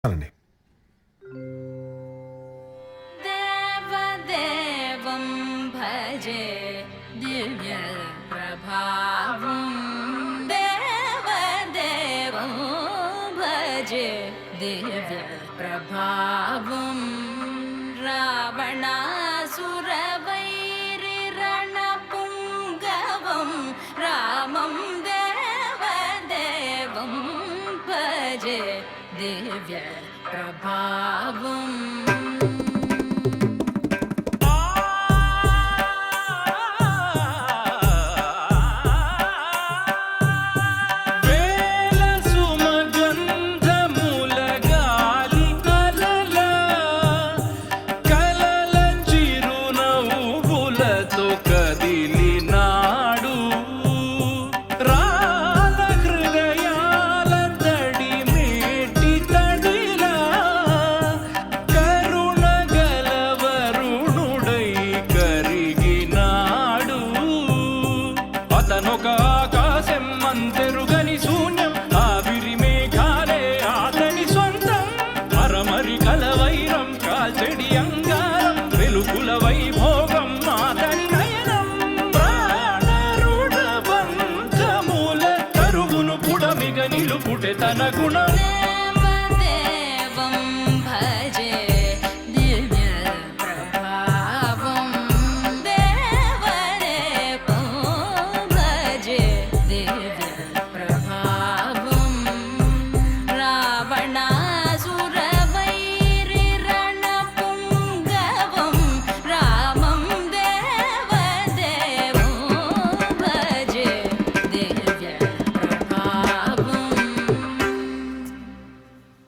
అనండి. దేవదేవం భజే దివ్య ప్రభావం దేవదేవం భజే దివ్య ప్రభావం రావణాసురవైరి రణపుంగవం రామం దేవదేవం భజే దివ్య ప్రభావం ఆకాశం మంతెరుగని శూన్యం ఆవిరి మేఘాలే ఆతని సొంతం మరమరి కలవైరం కాల్చెడి అంగారం వెలుగుల వైభోగం ఆతని నయనం ప్రాణరుడ బంధముల కరువును పుడమిగ నిలుపుటె తన గుణం